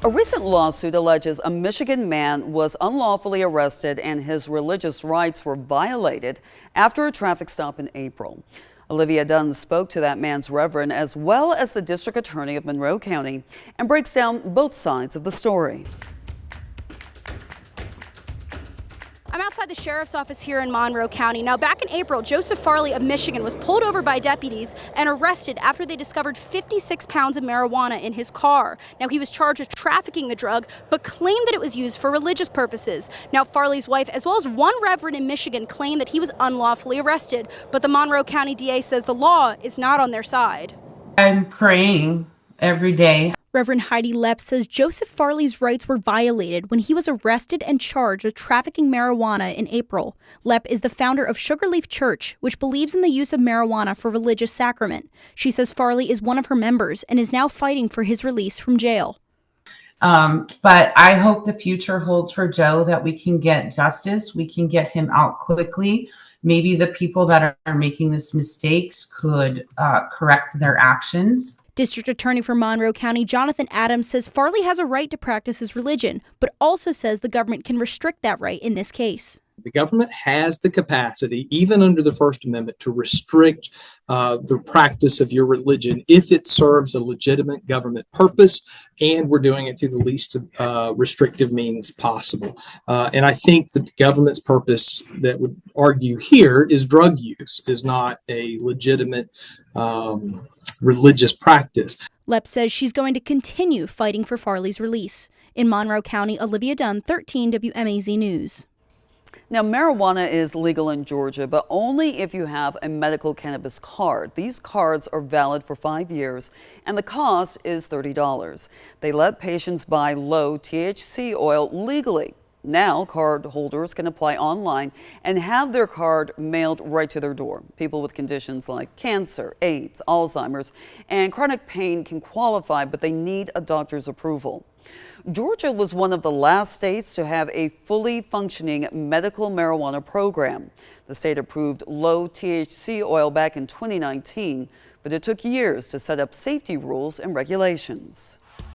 A recent lawsuit alleges a Michigan man was unlawfully arrested and his religious rights were violated after a traffic stop in April. Olivia Dunn spoke to that man's reverend as well as the district attorney of Monroe County and breaks down both sides of the story. I'm outside the sheriff's office here in Monroe County. Now, back in April, Joseph Farley of Michigan was pulled over by deputies and arrested after they discovered 56 pounds of marijuana in his car. Now, he was charged with trafficking the drug, but claimed that it was used for religious purposes. Now, Farley's wife, as well as one reverend in Michigan, claimed that he was unlawfully arrested, but the Monroe County DA says the law is not on their side. I'm praying every day. Reverend Heidi Lepp says Joseph Farley's rights were violated when he was arrested and charged with trafficking marijuana in April. Lepp is the founder of Sugarleaf Church, which believes in the use of marijuana for religious sacrament. She says Farley is one of her members and is now fighting for his release from jail. But I hope the future holds for Joe that we can get justice. We can get him out quickly. Maybe the people that are making these mistakes could correct their actions. District Attorney for Monroe County, Jonathan Adams, says Farley has a right to practice his religion, but also says the government can restrict that right in this case. The government has the capacity, even under the First Amendment, to restrict the practice of your religion if it serves a legitimate government purpose, and we're doing it through the least restrictive means possible. And I think that the government's purpose that would argue here is drug use is not a legitimate religious practice. Lepp says she's going to continue fighting for Farley's release. In Monroe County, Olivia Dunn, 13 WMAZ News. Now, marijuana is legal in Georgia, but only if you have a medical cannabis card. These cards are valid for 5 years, and the cost is $30. They let patients buy low THC oil legally. Now, card holders can apply online and have their card mailed right to their door. People with conditions like cancer, AIDS, Alzheimer's, and chronic pain can qualify, but they need a doctor's approval. Georgia was one of the last states to have a fully functioning medical marijuana program. The state approved low THC oil back in 2019, but it took years to set up safety rules and regulations.